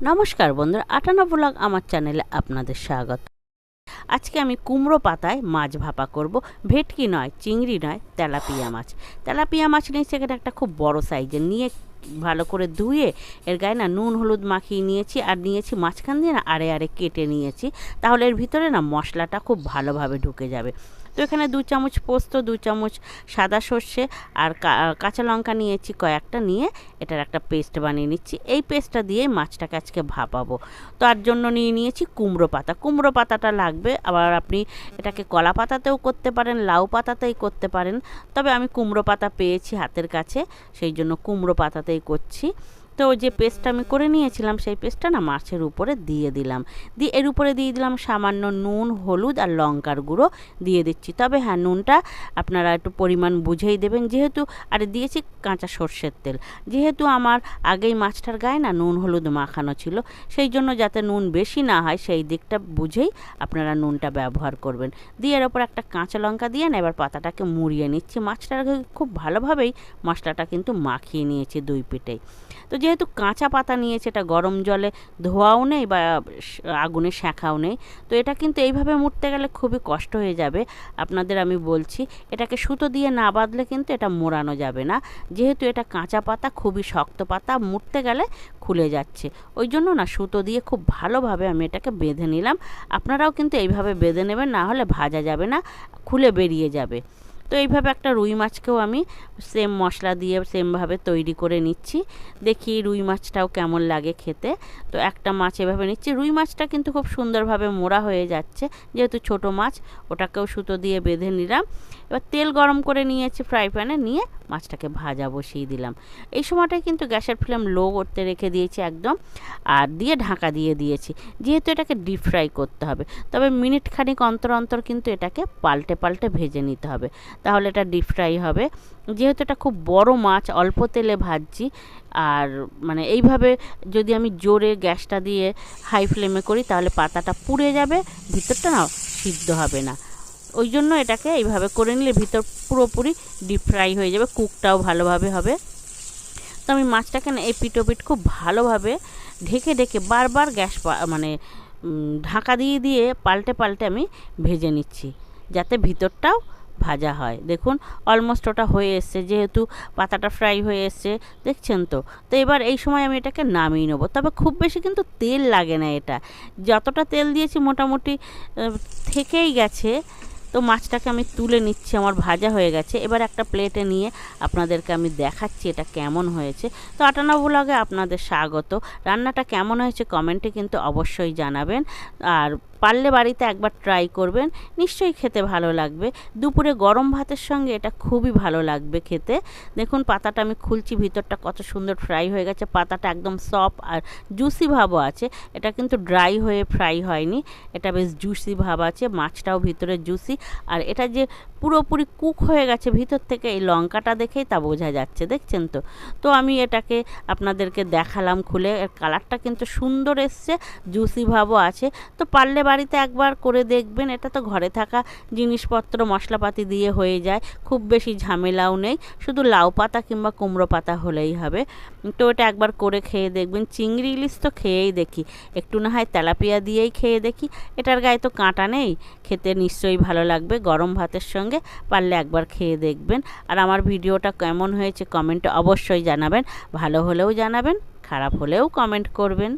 নমস্কার বন্ধুরা, আটানা ব্লগ আমার চ্যানেলে আপনাদের স্বাগত। আজকে আমি কুমড়ো পাতায় মাছ ভাপা করব। ভেটকি নয়, চিংড়ি নয়, তেলাপিয়া মাছ। তেলাপিয়া মাছ নিয়েছি এখানে একটা খুব বড় সাইজের, নিয়ে ভালো করে ধুয়ে এর গায়ে না নুন হলুদ মাখিয়ে নিয়েছি, আর নিয়েছি মাঝখান দিয়ে না আড়ে আড়ে কেটে নিয়েছি, তাহলে এর ভিতরে না মশলাটা খুব ভালোভাবে ঢুকে যাবে। তো এখানে 2 চামচ পোস্ত, 2 চামচ সাদা সর্ষে আর কাঁচা লঙ্কা নিয়েছি কয়েকটা, নিয়ে এটার একটা পেস্ট বানিয়ে নিচ্ছি। এই পেস্টটা দিয়ে মাছটাকে আজকে ভাপাবো। তার জন্য নিয়েছি কুমড়ো পাতা। কুমড়ো পাতাটা লাগবে, আবার আপনি এটাকে কলা পাতাতেও করতে পারেন, লাউ পাতাতেই করতে পারেন, তবে আমি কুমড়ো পাতা পেয়েছি হাতের কাছে, সেই জন্য কুমড়ো পাতাতেই করছি। তো যে পেস্টটা আমি করে নিয়েছিলাম সেই পেস্টটা না মাছের উপরে দিয়ে দিলাম, দিয়ে এর উপরে দিয়ে দিলাম সামান্য নুন, হলুদ আর লঙ্কার গুঁড়ো দিয়ে দিচ্ছি। তবে হ্যাঁ, নুনটা আপনারা একটু পরিমাণ বুঝেই দেবেন, যেহেতু আর দিয়েছি কাঁচা সর্ষের তেল। যেহেতু আমার আগেই মাছটার গায়ে না নুন হলুদ মাখানো ছিল, সেই জন্য যাতে নুন বেশি না হয় সেই দিকটা বুঝেই আপনারা নুনটা ব্যবহার করবেন। দিয়ে এর ওপর একটা কাঁচা লঙ্কা দিয়ে না এবার পাতাটাকে মুড়িয়ে নিচ্ছি। মাছটাকে খুব ভালোভাবেই মশলাটা কিন্তু মাখিয়ে নিয়েছি দুই পিঠেই। তো যেহেতু কাঁচা পাতা নিয়েছে, এটা গরম জলে ধোয়াও নেই বা আগুনে সেঁকাও নেই, তো এটা কিন্তু এইভাবে মুড়তে গেলে খুবই কষ্ট হয়ে যাবে। আপনাদের আমি বলছি, এটাকে সুতো দিয়ে না বাঁধলে কিন্তু এটা মোড়ানো যাবে না, যেহেতু এটা কাঁচা পাতা, খুবই শক্ত পাতা, মুড়তে গেলে খুলে যাচ্ছে। ওই জন্য না সুতো দিয়ে খুব ভালোভাবে আমি এটাকে বেঁধে নিলাম। আপনারাও কিন্তু এইভাবে বেঁধে নেবেন, না হলে ভাজা যাবে না, খুলে বেরিয়ে যাবে। তো এইভাবে একটা রুই মাছকেও আমি সেম মশলা দিয়ে সেমভাবে তৈরি করে নিচ্ছি। দেখি রুই মাছটাও কেমন লাগে খেতে। তো একটা মাছ এভাবে নিচ্ছি। রুই মাছটা কিন্তু খুব সুন্দরভাবে মোড়া হয়ে যাচ্ছে, যেহেতু ছোট মাছ, ওটাকেও সুতো দিয়ে বেঁধে নিলাম। এবার তেল গরম করে নিয়েছি ফ্রাই প্যানে, নিয়ে মাছটাকে ভাজা বসিয়ে দিলাম। এই সময়টায় কিন্তু গ্যাসের ফ্লেম লো করতে রেখে দিয়েছি একদম, আর দিয়ে ঢাকা দিয়ে দিয়েছি, যেহেতু এটাকে ডিপ ফ্রাই করতে হবে। তবে মিনিট খানিক অন্তর অন্তর কিন্তু এটাকে পাল্টে পাল্টে ভেজে নিতে হবে, তাহলে এটা ডিপ ফ্রাই হবে। যেহেতু এটা খুব বড় মাছ, অল্প তেলে ভাজছি, আর মানে এইভাবে যদি আমি জোরে গ্যাসটা দিয়ে হাই ফ্লেমে করি তাহলে পাতাটা পুড়ে যাবে, ভিতরটা না সিদ্ধ হবে না। ওই জন্য এটাকে এইভাবে করে নিলে ভিতর পুরোপুরি ডিপ ফ্রাই হয়ে যাবে, কুকটাও ভালোভাবে হবে। তো আমি মাছটাকে না এপিট ওপিট খুব ভালোভাবে ঢেকে ঢেকে বারবার গ্যাস মানে ঢাকা দিয়ে দিয়ে পাল্টে পাল্টে আমি ভেজে নিচ্ছি, যাতে ভিতরটাও ভাজা হয়। দেখুন অলমোস্ট ওটা হয়ে এসছে, যেহেতু পাতাটা ফ্রাই হয়ে এসছে, দেখছেন তো। তো এবার এই সময় আমি এটাকে নামিয়ে নেবো। তবে খুব বেশি কিন্তু তেল লাগে না, এটা যতটা তেল দিয়েছি মোটামুটি থেকেই গেছে। তো মাছটাকে আমি তুলে নিচ্ছি, আমার ভাজা হয়ে গেছে। এবার একটা প্লেটে নিয়ে আপনাদেরকে আমি দেখাচ্ছি এটা কেমন হয়েছে। তো আটানা ব্লগে আপনাদের স্বাগত। রান্নাটা কেমন হয়েছে কমেন্টে কিন্তু অবশ্যই জানাবেন, আর পারলে বাড়িতে একবার ট্রাই করবেন, নিশ্চয়ই খেতে ভালো লাগবে। দুপুরে গরম ভাতের সঙ্গে এটা খুবই ভালো লাগবে খেতে। দেখুন পাতাটা আমি খুলছি, ভিতরটা কত সুন্দর ফ্রাই হয়ে গেছে, পাতাটা একদম সফট আর জুসি ভাবও আছে। এটা কিন্তু ড্রাই হয়ে ফ্রাই হয়নি, এটা বেশ জুসি ভাব আছে, মাছটাও ভিতরে জুসি। আর এটা যে পুরোপুরি কুক হয়ে গেছে ভিতর থেকে, এই লঙ্কাটা দেখেই তা বোঝা যাচ্ছে, দেখছেন তো। তো আমি এটাকে আপনাদেরকে দেখালাম খুলে, এর কালারটা কিন্তু সুন্দর এসছে, জুসি ভাবও আছে। তো পারলে বাড়িতে একবার করে দেখবেন, এটা তো ঘরে থাকা জিনিসপত্র মশলাপাতি দিয়ে হয়ে যায়, খুব বেশি ঝামেলাও নেই, শুধু লাউ পাতা কিংবা কুমড়ো পাতা হলেই হবে। তো এটা একবার করে খেয়ে দেখবেন। চিংড়ি ইলিশ তো খেয়েই দেখি, একটু না হয় তেলাপিয়া দিয়েই খেয়ে দেখি, এটার গায়ে তো কাঁটা নেই, খেতে নিশ্চয়ই ভালো লাগবে গরম ভাতের সঙ্গে। পারলে একবার খেয়ে দেখবেন। আর আমার ভিডিওটা কেমন হয়েছে কমেন্টে অবশ্যই জানাবেন, ভালো হলেও জানাবেন, খারাপ হলেও কমেন্ট করবেন।